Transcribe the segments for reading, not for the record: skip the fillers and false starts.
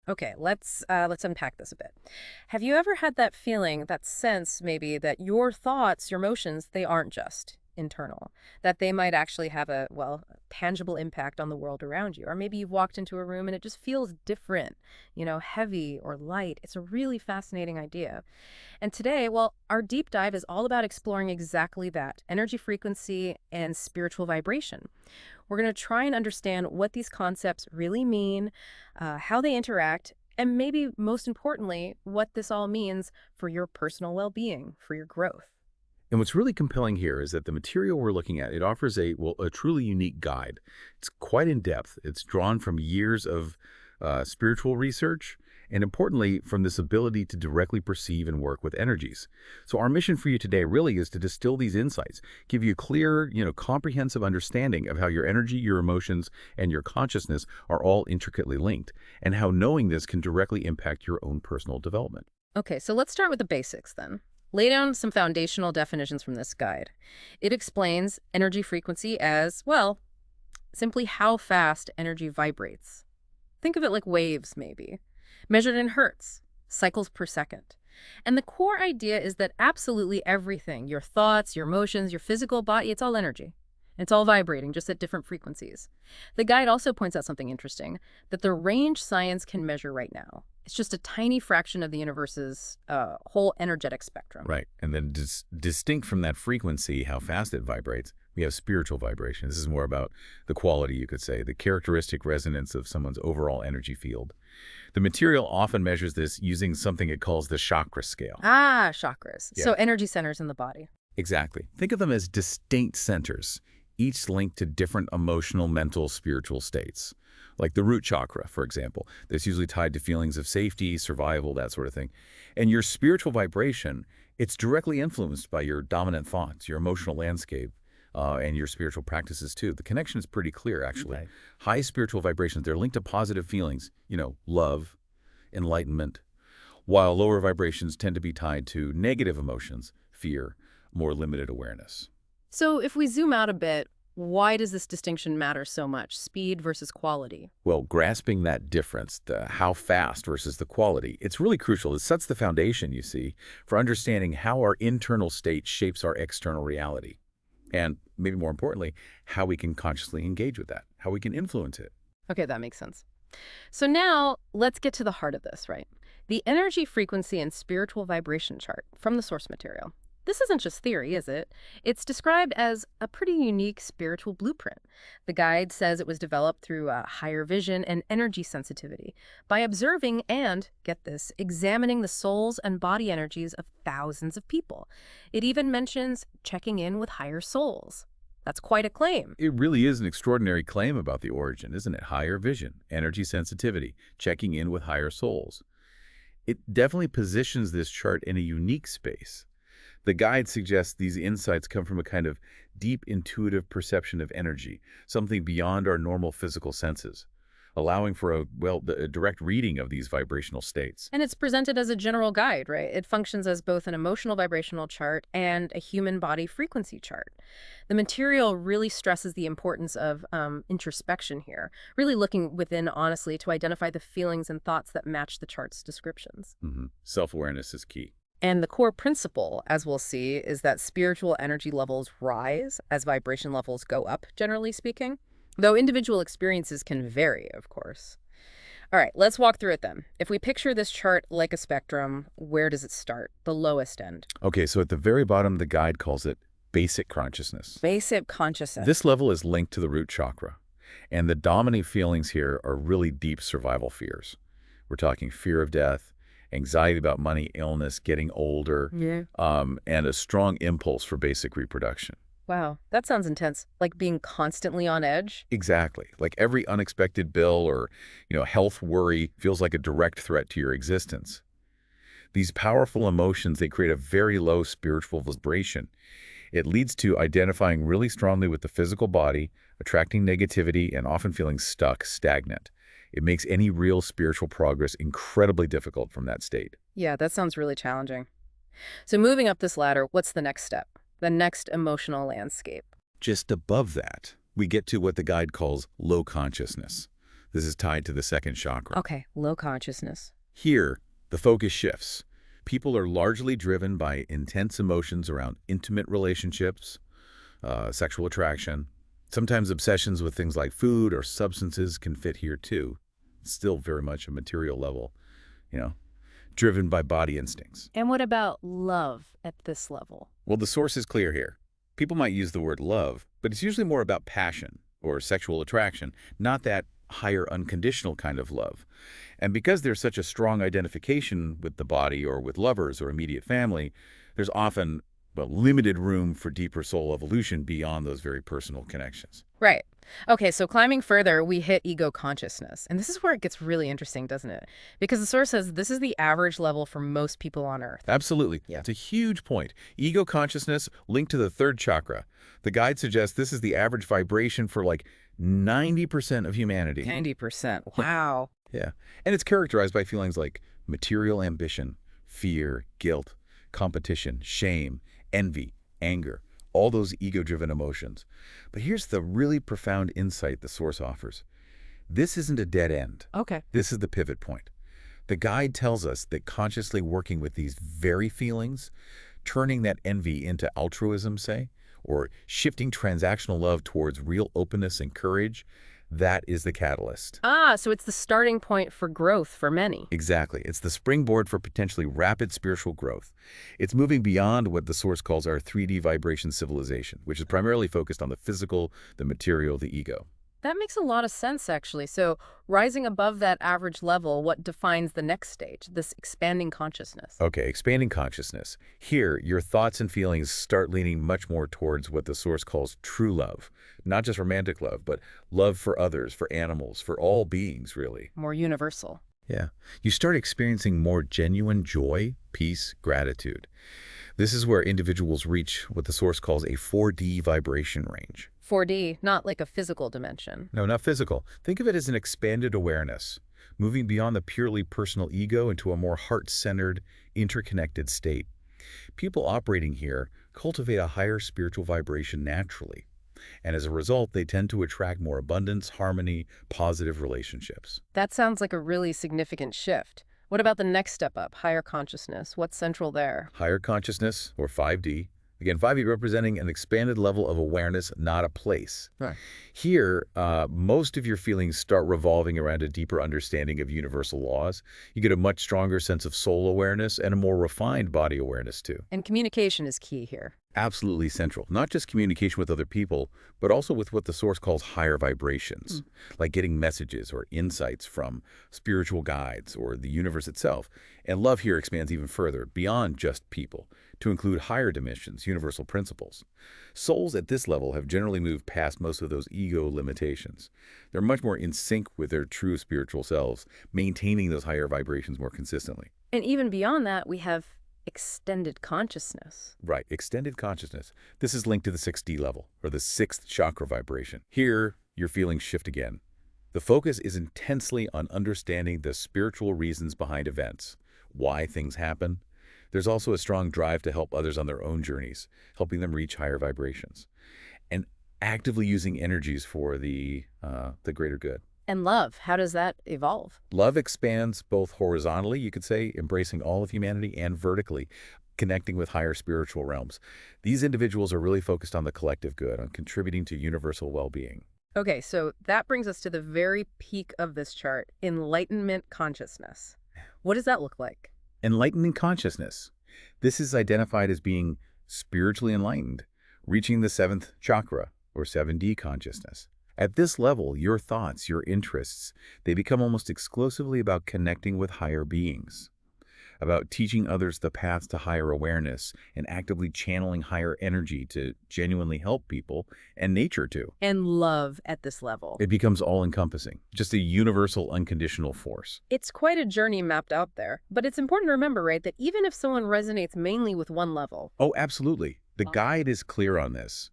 Okay, let's unpack this a bit. Have you ever had that feeling, that sense maybe that your thoughts, your emotions, they aren't just internal, that they might actually have a, well, tangible impact on the world around you? Or maybe you've walked into a room and it just feels different, heavy or light. It's a really fascinating idea. And today, well, our deep dive is all about exploring exactly that, energy frequency and spiritual vibration. We're going to try and understand what these concepts really mean, how they interact, and maybe most importantly, what this all means for your personal well being, for your growth. And what's really compelling here is that the material we're looking at, it offers a truly unique guide. It's quite in depth. It's drawn from years of spiritual research, and importantly, from this ability to directly perceive and work with energies. So our mission for you today really is to distill these insights, give you a clear, comprehensive understanding of how your energy, your emotions, and your consciousness are all intricately linked, and how knowing this can directly impact your own personal development. Okay, so let's start with the basics then. Lay down some foundational definitions from this guide. It explains energy frequency as, well, simply how fast energy vibrates. Think of it like waves, maybe, measured in hertz, cycles per second. And the core idea is that absolutely everything, your thoughts, your emotions, your physical body, it's all energy. It's all vibrating, just at different frequencies. The guide also points out something interesting, that the range science can measure right now. It's just a tiny fraction of the universe's whole energetic spectrum. Right. And then distinct from that frequency, how fast it vibrates, we have spiritual vibration. This is more about the quality, you could say, the characteristic resonance of someone's overall energy field. The material often measures this using something it calls the chakra scale. Ah, chakras. Yeah, So energy centers in the body. exactly. Think of them as distinct centers, each linked to different emotional, mental, spiritual states. Like the root chakra, for example, that's usually tied to feelings of safety, survival, that sort of thing. And your spiritual vibration, it's directly influenced by your dominant thoughts, your emotional landscape, and your spiritual practices too. The connection is pretty clear, actually. Okay. High spiritual vibrations, they're linked to positive feelings, love, enlightenment, while lower vibrations tend to be tied to negative emotions, fear, more limited awareness. So if we zoom out a bit, why does this distinction matter so much? Speed versus quality. Well, grasping that difference, the how fast versus the quality, it's really crucial. It sets the foundation, you see, for understanding how our internal state shapes our external reality. And maybe more importantly, how we can consciously engage with that, how we can influence it. Okay, that makes sense. So now let's get to the heart of this, right? The energy frequency and spiritual vibration chart from the source material. This isn't just theory, is it? It's described as a pretty unique spiritual blueprint. The guide says it was developed through higher vision and energy sensitivity by observing and, get this, examining the souls and body energies of thousands of people. It even mentions checking in with higher souls. That's quite a claim. It really is an extraordinary claim about the origin, isn't it? Higher vision, energy sensitivity, checking in with higher souls. It definitely positions this chart in a unique space. The guide suggests these insights come from a kind of deep intuitive perception of energy, something beyond our normal physical senses, allowing for a direct reading of these vibrational states. And it's presented as a general guide, right? It functions as both an emotional vibrational chart and a human body frequency chart. The material really stresses the importance of introspection here, really looking within honestly to identify the feelings and thoughts that match the chart's descriptions. Self-awareness is key. And the core principle, as we'll see, is that spiritual energy levels rise as vibration levels go up, generally speaking, though individual experiences can vary, of course. All right, let's walk through it then. If we picture this chart like a spectrum, where does it start? The lowest end. Okay, so at the very bottom, the guide calls it basic consciousness. Basic consciousness. This level is linked to the root chakra, and the dominant feelings here are really deep survival fears. We're talking fear of death, anxiety about money, illness, getting older, Yeah. and a strong impulse for basic reproduction. Wow, that sounds intense. Like being constantly on edge. Exactly. Like every unexpected bill or, health worry feels like a direct threat to your existence. These powerful emotions, they create a very low spiritual vibration. It leads to identifying really strongly with the physical body, attracting negativity, and often feeling stuck, stagnant. It makes any real spiritual progress incredibly difficult from that state. Yeah, that sounds really challenging. So moving up this ladder, what's the next step? The next emotional landscape. Just above that, we get to what the guide calls low consciousness. This is tied to the second chakra. Okay, low consciousness. Here, the focus shifts. People are largely driven by intense emotions around intimate relationships, sexual attraction. Sometimes obsessions with things like food or substances can fit here too. Still very much a material level, you know, driven by body instincts. And what about love at this level? Well, the source is clear here. People might use the word love, but it's usually more about passion or sexual attraction, not that higher unconditional kind of love. And because there's such a strong identification with the body or with lovers or immediate family, there's often limited room for deeper soul evolution beyond those very personal connections. Right. Okay, so climbing further, we hit ego consciousness. And this is where it gets really interesting, doesn't it? Because the source says this is the average level for most people on Earth. Absolutely. Yeah. It's a huge point. Ego consciousness linked to the third chakra. The guide suggests this is the average vibration for like 90% of humanity. 90%. Wow. Yeah. And it's characterized by feelings like material ambition, fear, guilt, competition, shame, envy, anger, all those ego-driven emotions. But here's the really profound insight the source offers. This isn't a dead end. Okay. This is the pivot point. The guide tells us that consciously working with these very feelings, turning that envy into altruism, say, or shifting transactional love towards real openness and courage, that is the catalyst. Ah, so it's the starting point for growth for many. Exactly. It's the springboard for potentially rapid spiritual growth. It's moving beyond what the source calls our 3D vibration civilization, which is primarily focused on the physical, the material, the ego. That makes a lot of sense, actually. So rising above that average level, what defines the next stage, this expanding consciousness? Okay, expanding consciousness. Here, your thoughts and feelings start leaning much more towards what the source calls true love. Not just romantic love, but love for others, for animals, for all beings, really. More universal. Yeah. You start experiencing more genuine joy, peace, gratitude. This is where individuals reach what the source calls a 4D vibration range. 4D, not like a physical dimension. No, not physical. Think of it as an expanded awareness, moving beyond the purely personal ego into a more heart-centered, interconnected state. People operating here cultivate a higher spiritual vibration naturally, and as a result, they tend to attract more abundance, harmony, positive relationships. That sounds like a really significant shift. What about the next step up, higher consciousness? What's central there? Higher consciousness, or 5D. Again, 5D representing an expanded level of awareness, not a place. Right. Here, most of your feelings start revolving around a deeper understanding of universal laws. You get a much stronger sense of soul awareness and a more refined body awareness, too. And communication is key here. Absolutely central. Not just communication with other people, but also with what the source calls higher vibrations, like getting messages or insights from spiritual guides or the universe itself. And love here expands even further, beyond just people, to include higher dimensions, universal principles. Souls at this level have generally moved past most of those ego limitations. They're much more in sync with their true spiritual selves, maintaining those higher vibrations more consistently. And even beyond that, we have extended consciousness. Right, extended consciousness. This is linked to the 6D level, or the 6th chakra vibration. Here, your feelings shift again. The focus is intensely on understanding the spiritual reasons behind events, why things happen. There's also a strong drive to help others on their own journeys, helping them reach higher vibrations, and actively using energies for the greater good. And love, how does that evolve? Love expands both horizontally, you could say, embracing all of humanity, and vertically, connecting with higher spiritual realms. These individuals are really focused on the collective good, on contributing to universal well-being. Okay, so that brings us to the very peak of this chart, enlightenment consciousness. What does that look like? Enlightenment consciousness. This is identified as being spiritually enlightened, reaching the 7th chakra, or 7D consciousness. At this level, your thoughts, your interests, they become almost exclusively about connecting with higher beings, about teaching others the path to higher awareness and actively channeling higher energy to genuinely help people and nature too. And love at this level. It becomes all-encompassing, just a universal, unconditional force. It's quite a journey mapped out there, but it's important to remember, right, that even if someone resonates mainly with one level. Oh, absolutely. The guide is clear on this.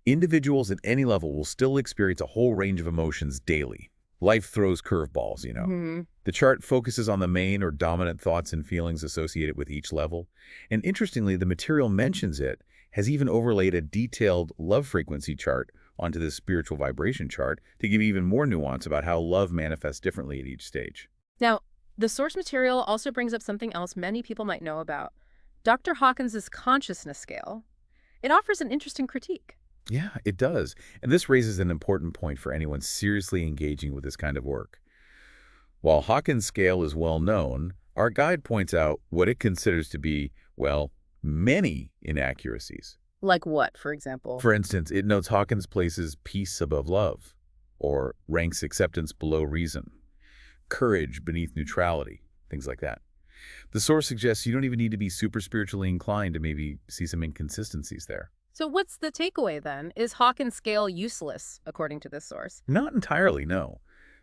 Individuals at any level will still experience a whole range of emotions daily. Life throws curveballs, you know. The chart focuses on the main or dominant thoughts and feelings associated with each level. And interestingly, the material mentions it has even overlaid a detailed love frequency chart onto this spiritual vibration chart to give even more nuance about how love manifests differently at each stage. Now, the source material also brings up something else many people might know about. Dr. Hawkins's consciousness scale. It offers an interesting critique. Yeah, it does. And this raises an important point for anyone seriously engaging with this kind of work. While Hawkins' scale is well known, our guide points out what it considers to be, well, many inaccuracies. Like what, for example? For instance, it notes Hawkins places peace above love, or ranks acceptance below reason, courage beneath neutrality, things like that. The source suggests you don't even need to be super spiritually inclined to maybe see some inconsistencies there. So what's the takeaway then? Is Hawkins' scale useless, according to this source? Not entirely, no.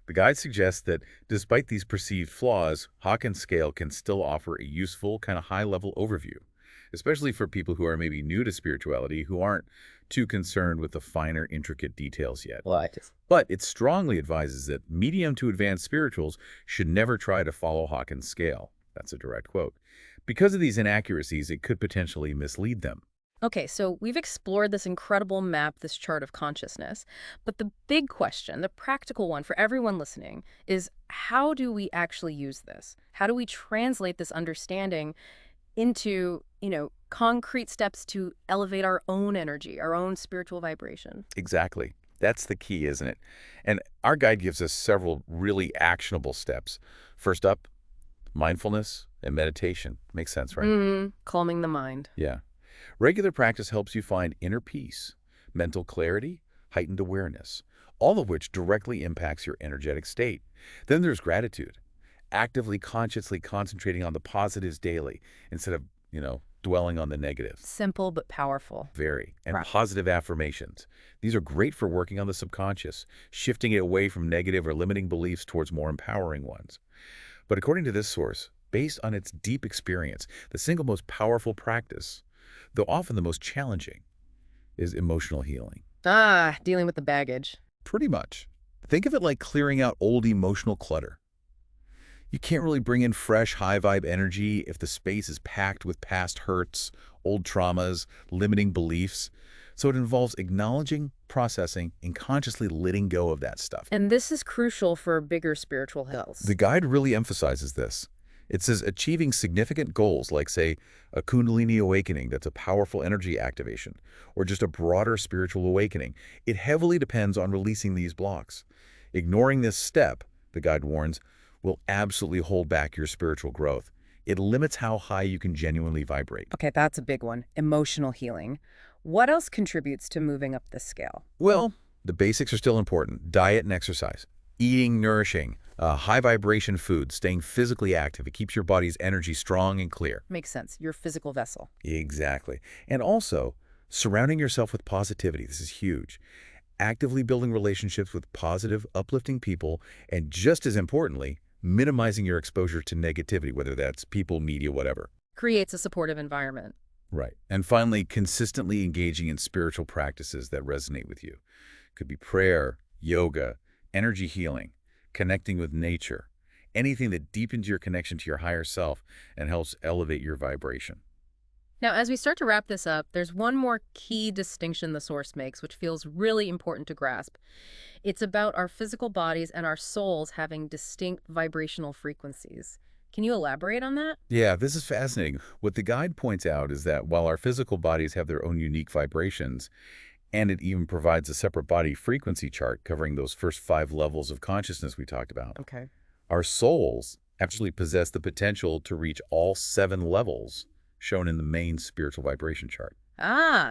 The guide suggests that despite these perceived flaws, Hawkins' scale can still offer a useful, kind of high-level overview, especially for people who are maybe new to spirituality, who aren't too concerned with the finer, intricate details yet. But it strongly advises that medium to advanced spirituals should never try to follow Hawkins' scale. That's a direct quote. Because of these inaccuracies, it could potentially mislead them. Okay, so we've explored this incredible map, this chart of consciousness. But the big question, the practical one for everyone listening, is how do we actually use this? How do we translate this understanding into, concrete steps to elevate our own energy, our own spiritual vibration? Exactly. That's the key, isn't it? And our guide gives us several really actionable steps. First up, mindfulness and meditation. Makes sense, right? Calming the mind. Yeah. Regular practice helps you find inner peace, mental clarity, heightened awareness, all of which directly impacts your energetic state. Then there's gratitude, actively, consciously concentrating on the positives daily instead of, dwelling on the negatives. Simple but powerful. Very. And Right. positive affirmations. These are great for working on the subconscious, shifting it away from negative or limiting beliefs towards more empowering ones. But according to this source, based on its deep experience, the single most powerful practice, though often the most challenging, is emotional healing. Dealing with the baggage. Pretty much. Think of it like clearing out old emotional clutter. You can't really bring in fresh, high-vibe energy if the space is packed with past hurts, old traumas, limiting beliefs. So it involves acknowledging, processing, and consciously letting go of that stuff. And this is crucial for bigger spiritual health. The guide really emphasizes this. It says achieving significant goals like, say, a Kundalini awakening that's a powerful energy activation, or just a broader spiritual awakening, it heavily depends on releasing these blocks. Ignoring this step, the guide warns, will absolutely hold back your spiritual growth. It limits how high you can genuinely vibrate. Okay, that's a big one. Emotional healing. What else contributes to moving up the scale? Well, the basics are still important. Diet and exercise. Eating nourishing, high-vibration food, staying physically active. It keeps your body's energy strong and clear. Makes sense. Your physical vessel. Exactly. And also, surrounding yourself with positivity. This is huge. Actively building relationships with positive, uplifting people, and just as importantly, minimizing your exposure to negativity, whether that's people, media, whatever. Creates a supportive environment. Right. And finally, consistently engaging in spiritual practices that resonate with you. Could be prayer, yoga, energy healing, connecting with nature, anything that deepens your connection to your higher self and helps elevate your vibration. Now, as we start to wrap this up, there's one more key distinction the source makes, which feels really important to grasp. It's about our physical bodies and our souls having distinct vibrational frequencies. Can you elaborate on that? Yeah, this is fascinating. What the guide points out is that while our physical bodies have their own unique vibrations, and it even provides a separate body frequency chart covering those first 5 levels of consciousness we talked about, Okay. our souls actually possess the potential to reach all 7 levels shown in the main spiritual vibration chart.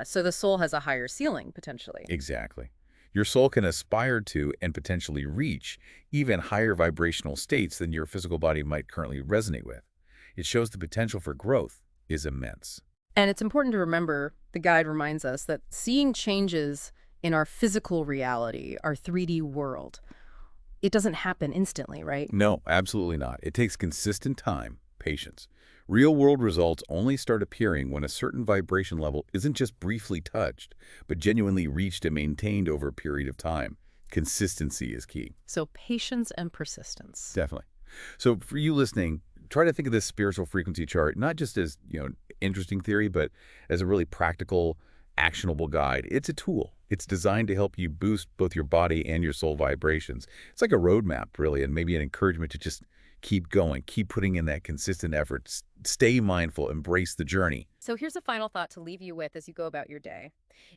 So the soul has a higher ceiling, potentially. Exactly. Your soul can aspire to and potentially reach even higher vibrational states than your physical body might currently resonate with. It shows the potential for growth is immense. And it's important to remember, the guide reminds us, that seeing changes in our physical reality, our 3D world, it doesn't happen instantly, right? No, absolutely not. It takes consistent time, patience. Real-world results only start appearing when a certain vibration level isn't just briefly touched, but genuinely reached and maintained over a period of time. Consistency is key. So patience and persistence. Definitely. So for you listening, try to think of this spiritual frequency chart not just as, interesting theory, but as a really practical, actionable guide. It's a tool. It's designed to help you boost both your body and your soul vibrations. It's like a roadmap, really, and maybe an encouragement to just keep going, keep putting in that consistent effort. Stay mindful, embrace the journey. So here's a final thought to leave you with as you go about your day.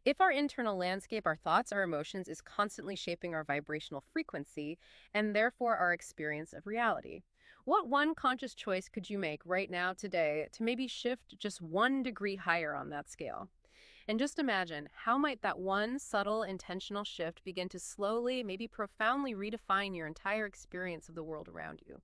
If our internal landscape, our thoughts, our emotions, is constantly shaping our vibrational frequency and therefore our experience of reality, what one conscious choice could you make right now, today, to maybe shift just 1 degree higher on that scale? And just imagine, how might that one subtle, intentional shift begin to slowly, maybe profoundly redefine your entire experience of the world around you?